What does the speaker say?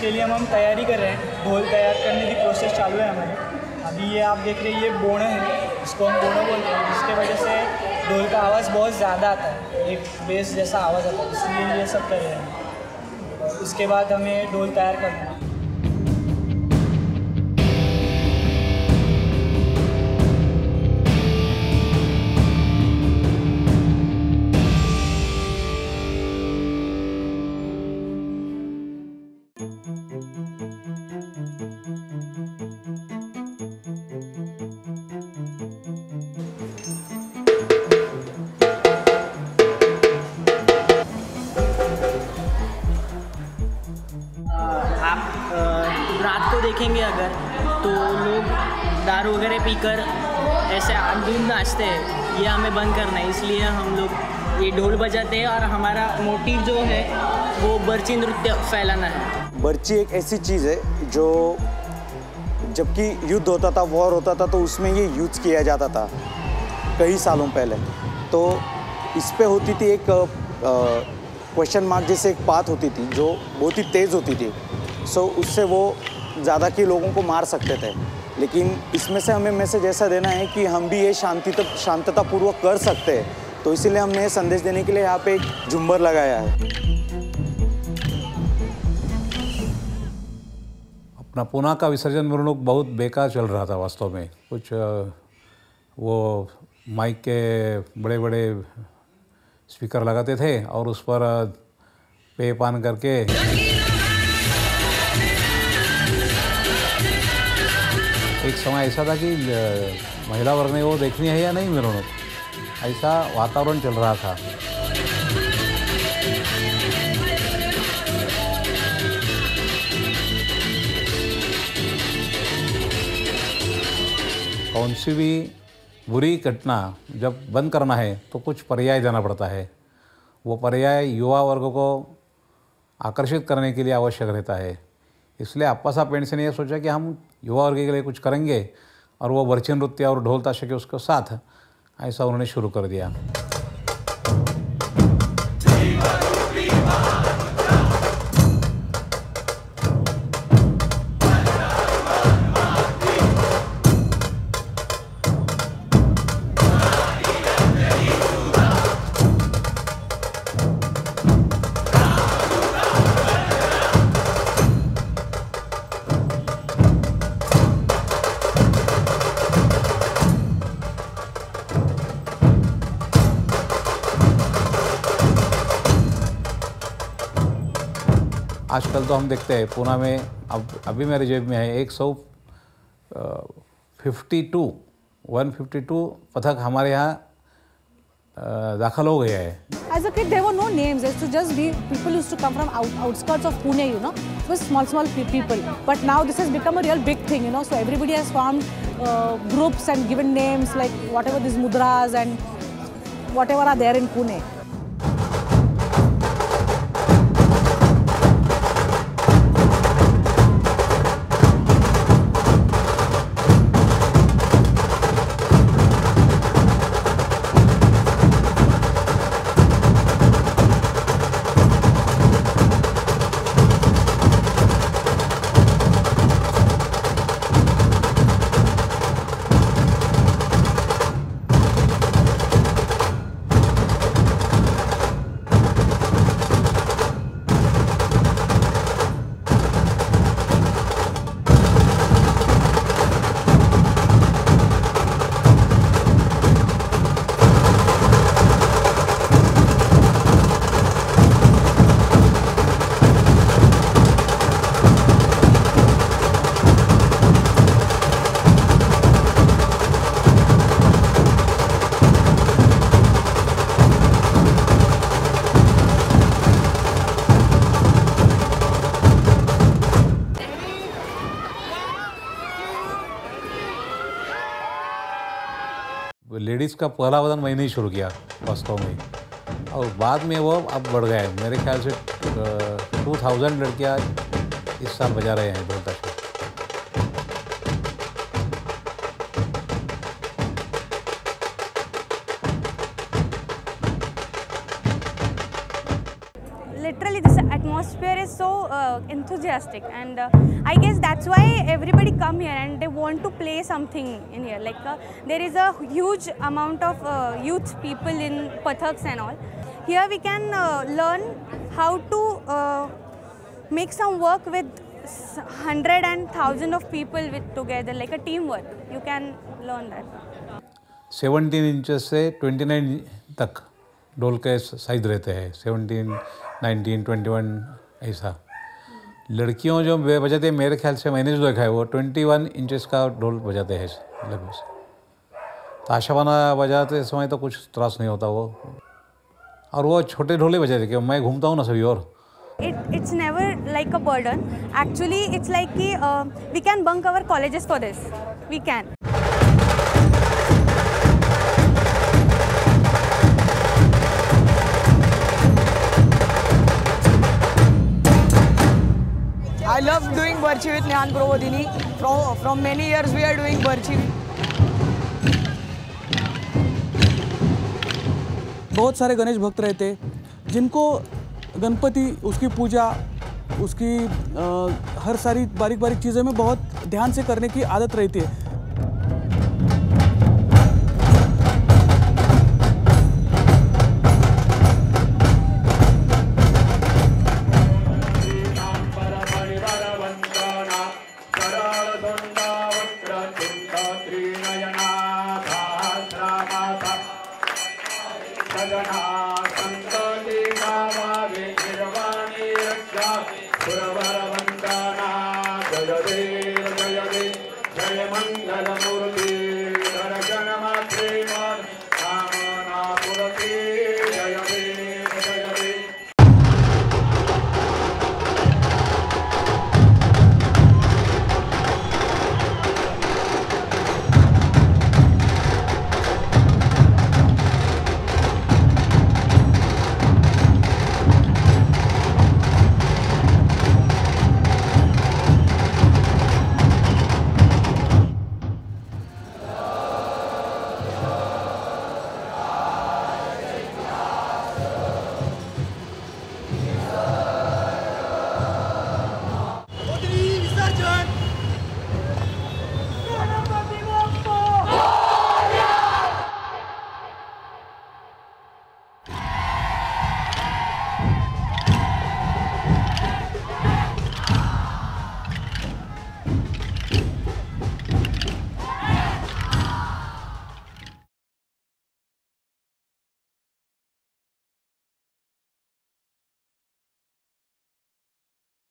उसके लिए हम तैयारी कर रहे हैं। ढोल तैयार करने की प्रोसेस चालू है हमारी। अभी ये आप देख रहे हैं, ये बोना है, इसको हम बोना बोलते हैं, जिसके वजह से ढोल का आवाज़ बहुत ज़्यादा आता है, एक बेस जैसा आवाज़ आता है, इसलिए ये सब कर रहे हैं। उसके बाद हमें ढोल तैयार करना है। रात को देखेंगे अगर तो लोग दारू वगैरह पीकर ऐसे अंधुंध नाचते हैं, ये हमें बंद करना है। इसलिए हम लोग ये ढोल बजाते हैं और हमारा मोटिव जो है वो बर्ची नृत्य फैलाना है। बर्ची एक ऐसी चीज़ है जो जबकि युद्ध होता था, वॉर होता था, तो उसमें ये यूज किया जाता था कई सालों पहले। तो इस पे होती थी एक क्वेश्चन मार्क जैसे एक बात होती थी जो बहुत ही तेज़ होती थी। सो उससे वो ज़्यादा के लोगों को मार सकते थे। लेकिन इसमें से हमें मैसेज ऐसा देना है कि हम भी ये शांततापूर्वक कर सकते हैं। तो इसीलिए हमने संदेश देने के लिए यहाँ पे एक झुम्बर लगाया है। अपना पूना का विसर्जन मिरवणूक बहुत बेकार चल रहा था वास्तव में। कुछ वो माइक के बड़े बड़े स्पीकर लगाते थे और उस पर पे पान करके एक समय ऐसा था कि महिला वर्ग ने वो देखनी है या नहीं मिरवणूक, ऐसा वातावरण चल रहा था। कौन सी भी बुरी घटना जब बंद करना है तो कुछ पर्याय देना पड़ता है। वो पर्याय युवा वर्ग को आकर्षित करने के लिए आवश्यक रहता है। इसलिए अप्पा साहब पेंड्से ने यह सोचा कि हम युवा वर्ग के लिए कुछ करेंगे और वो बर्ची नृत्य और ढोल ताशे के उसके साथ ऐसा उन्होंने शुरू कर दिया। आजकल तो हम देखते हैं पूना में अभी मेरे जेब में है 152 पथक हमारे यहाँ दाखिल हो गया है। As a kid, there were no names. There used to just be people used to come from outskirts of Pune, you know. It was small people. But now this has become a real big thing, you know. So everybody has formed groups and given names like whatever these mudras and whatever are there in Pune. Ladies का पहला वजन मैंने ही शुरू किया वास्तव में, और बाद में वो अब बढ़ गया है। मेरे ख्याल से 2000 लड़कियाँ इस साल बजा रहे हैं ढोल ताशे। Literally, this atmosphere atmosphere is so enthusiastic, and I guess that's why everybody come here and they want to play something in here. Like there is a huge amount of youth people in Pathaks and all. Here we can learn how to make some work with 100 and 1000 of people with together, like a teamwork. You can learn that. 17 inches से 29 तक ढोल के size रहते हैं, 17, 19, 21 ऐसा। लड़कियों जो बजाते हैं, मेरे ख्याल से मैंने जो देखा है वो 21 इंचेस का ढोल बजाते हैं लगभग। ताशाबाना बजाते समय तो कुछ त्रास नहीं होता वो, और वो छोटे ढोले बजाते कि मैं घूमता हूँ ना सभी और। It's never like a burden. Actually, it's like we can bunk our colleges for this. We can. I love doing Barchi with Nyan Provodini. From many years we are doing Barchi. बहुत सारे गणेश भक्त रहते जिनको गणपति, उसकी पूजा, उसकी हर सारी बारीक बारीक चीज़ें में बहुत ध्यान से करने की आदत रहती है। जय मंगल